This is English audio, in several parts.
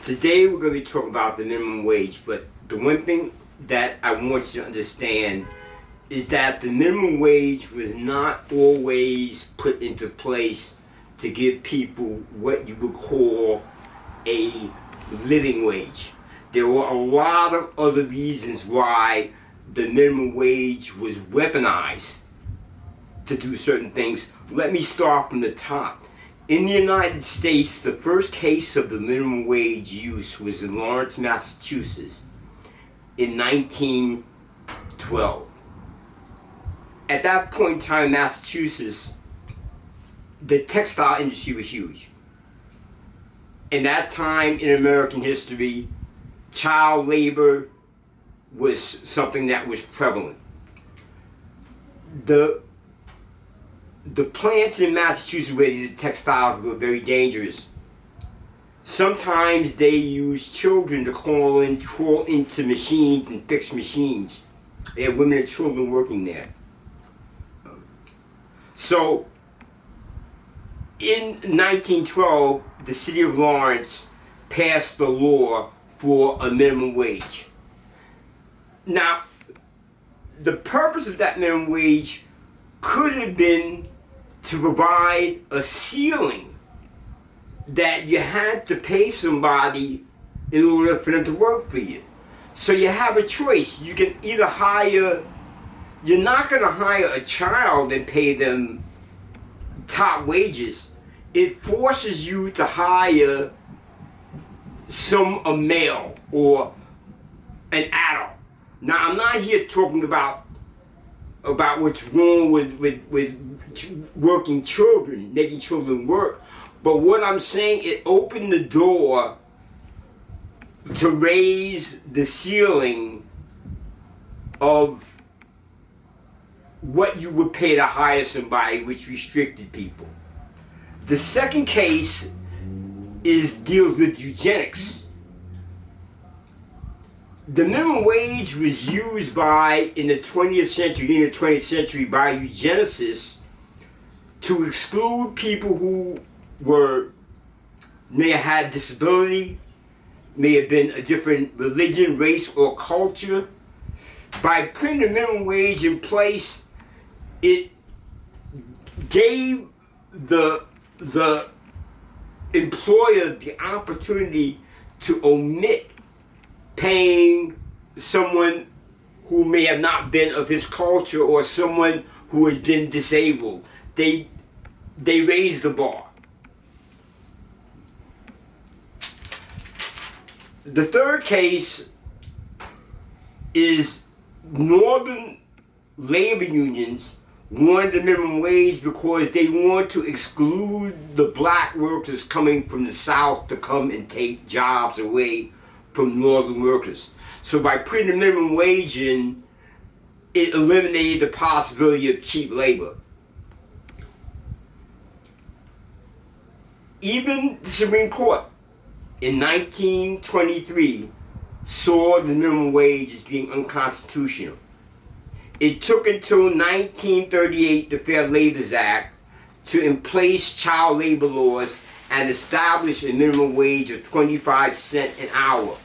Today we're going to be talking about the minimum wage, but the one thing that I want you to understand is that the minimum wage was not always put into place to give people what you would call a living wage. There were a lot of other reasons why the minimum wage was weaponized to do certain things. Let me start from the top. In the United States, the first case of the minimum wage use was in Lawrence, Massachusetts in 1912. At that point in time, Massachusetts, the textile industry was huge. In that time in American history, child labor was something that was prevalent. The plants in Massachusetts where the textiles were very dangerous. Sometimes they used children to crawl into machines and fix machines. They had women and children working there. So, in 1912, the city of Lawrence passed the law for a minimum wage. Now, the purpose of that minimum wage could have been to provide a ceiling that you had to pay somebody in order for them to work for you. So you have a choice. You can either you're not going to hire a child and pay them top wages. It forces you to hire a male or an adult. Now, I'm not here talking about what's wrong with working children, making children work. But what I'm saying, it opened the door to raise the ceiling of what you would pay to hire somebody, which restricted people. The second case deals with eugenics. The minimum wage was used in the 20th century by eugenicists to exclude people who may have had disability, may have been a different religion, race, or culture. By putting the minimum wage in place, it gave the employer the opportunity to omit paying someone who may have not been of his culture or someone who has been disabled. They raised the bar. The third case is northern labor unions wanted the minimum wage because they want to exclude the black workers coming from the South to come and take jobs away from northern workers. So by putting the minimum wage in, it eliminated the possibility of cheap labor. Even the Supreme Court in 1923 saw the minimum wage as being unconstitutional. It took until 1938, the Fair Labor Act, to place child labor laws and establish a minimum wage of 25 cents an hour.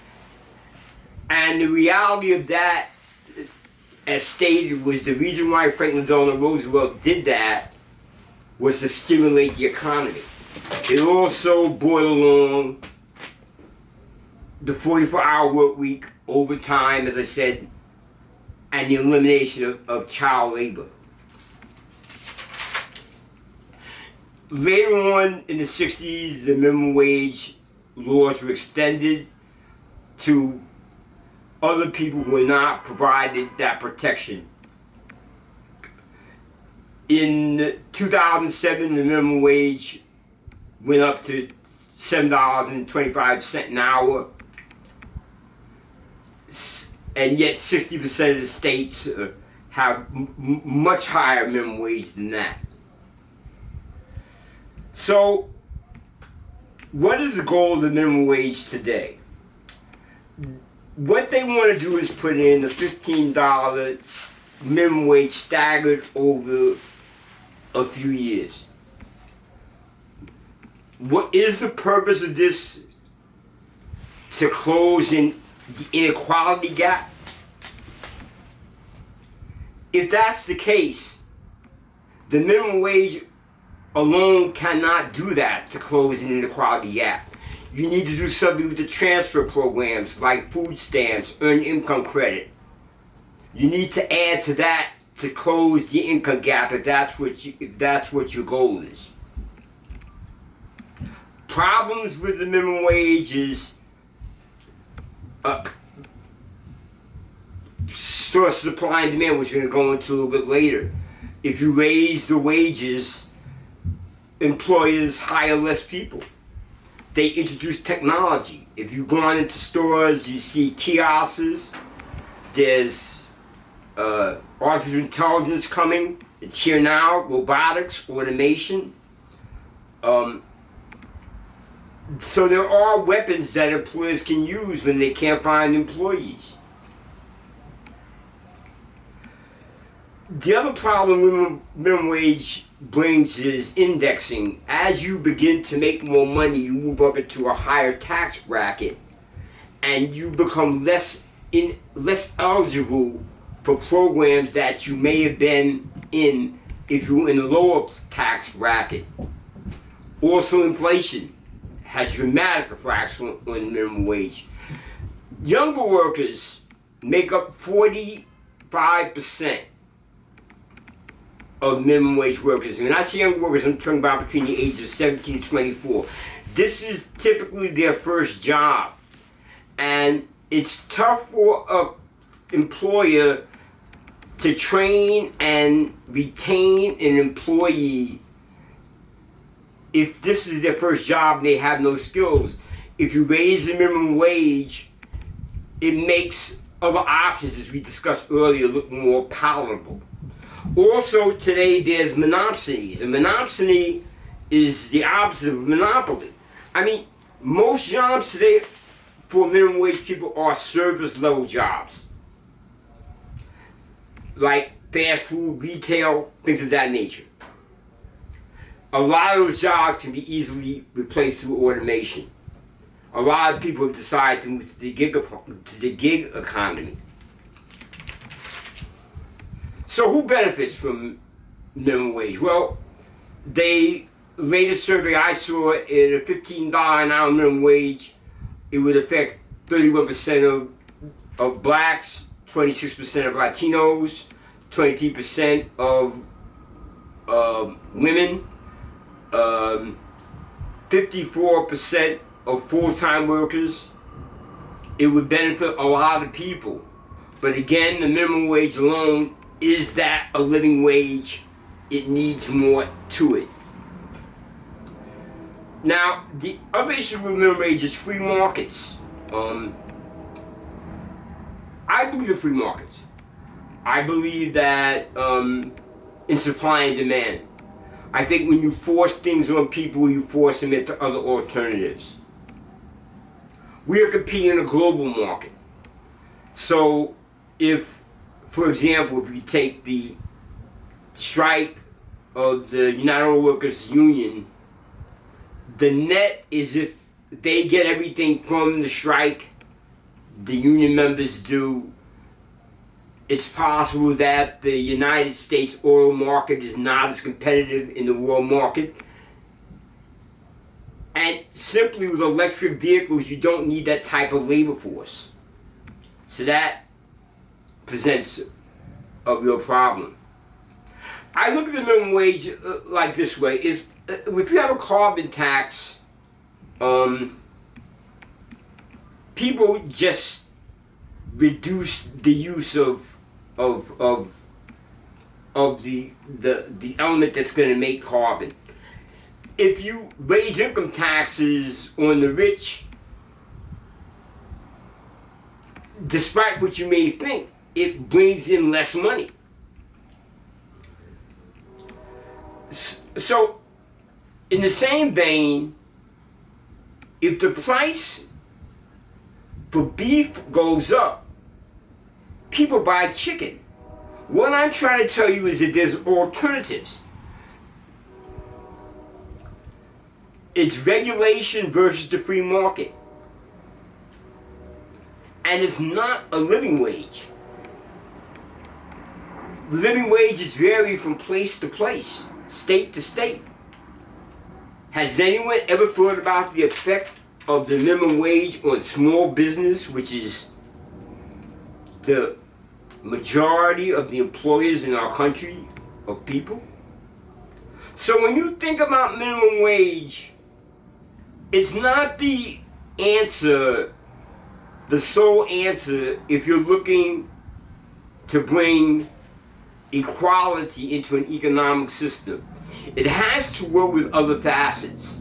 And the reality of that, as stated, was the reason why Franklin Delano Roosevelt did that was to stimulate the economy. It also brought along the 44-hour work week, overtime, as I said, and the elimination of child labor. Later on in the 60s, the minimum wage laws were extended to other people who were not provided that protection. In 2007, the minimum wage went up to $7.25 an hour, and yet 60% of the states have much higher minimum wage than that. So, what is the goal of the minimum wage today? What they want to do is put in a $15 minimum wage staggered over a few years. What is the purpose of this to closing the inequality gap? If that's the case, the minimum wage alone cannot do that to close an inequality gap. You need to do something with the transfer programs like food stamps, earned income credit. You need to add to that to close the income gap if that's what your goal is. Problems with the minimum wage is source of supply and demand, which we're going to go into a little bit later. If you raise the wages, employers hire less people. They introduce technology. If you go on into stores, you see kiosks. There's artificial intelligence coming. It's here now. Robotics, automation. So there are weapons that employers can use when they can't find employees. The other problem minimum wage brings is indexing. As you begin to make more money, you move up into a higher tax bracket, and you become less eligible for programs that you may have been in if you were in a lower tax bracket. Also, inflation has dramatic effects on minimum wage. Younger workers make up 45% of minimum wage workers. And when I say young workers, I'm talking about between the ages of 17 and 24. This is typically their first job. And it's tough for an employer to train and retain an employee if this is their first job and they have no skills. If you raise the minimum wage, it makes other options, as we discussed earlier, look more palatable. Also, today there's monopsonies. A monopsony is the opposite of monopoly. I mean, most jobs today for minimum wage people are service level jobs, like fast food, retail, things of that nature. A lot of those jobs can be easily replaced through automation. A lot of people have decided to move to the gig economy. So who benefits from minimum wage? Well, the latest survey I saw, at a $15 an hour minimum wage, it would affect 31% of blacks, 26% of Latinos, 23% of women, 54% of full-time workers. It would benefit a lot of people. But again, the minimum wage alone, is that a living wage? It needs more to it. Now, the other issue with minimum wage is free markets. I believe in free markets. I believe that in supply and demand. I think when you force things on people, you force them into other alternatives. We are competing in a global market. So if, for example, if you take the strike of the United Auto Workers Union, the net is if they get everything from the strike, the union members do, it's possible that the United States auto market is not as competitive in the world market. And simply with electric vehicles, you don't need that type of labor force. So that presents a real problem. I look at the minimum wage like this way: is if you have a carbon tax, people just reduce the use of the element that's going to make carbon. If you raise income taxes on the rich, despite what you may think, it brings in less money. So, in the same vein, if the price for beef goes up, people buy chicken. What I'm trying to tell you is that there's alternatives. It's regulation versus the free market. And it's not a living wage. Living wages vary from place to place, state to state. Has anyone ever thought about the effect of the minimum wage on small business, which is the majority of the employers in our country of people? So when you think about minimum wage, it's not the answer, the sole answer, if you're looking to bring equality into an economic system. It has to work with other facets.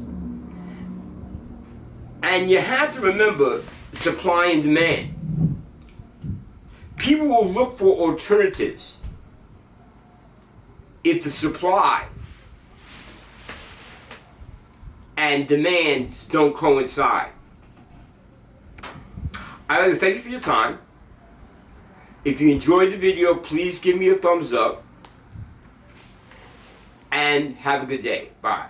And you have to remember supply and demand. People will look for alternatives if the supply and demands don't coincide. I'd like to thank you for your time. If you enjoyed the video, please give me a thumbs up. And have a good day. Bye.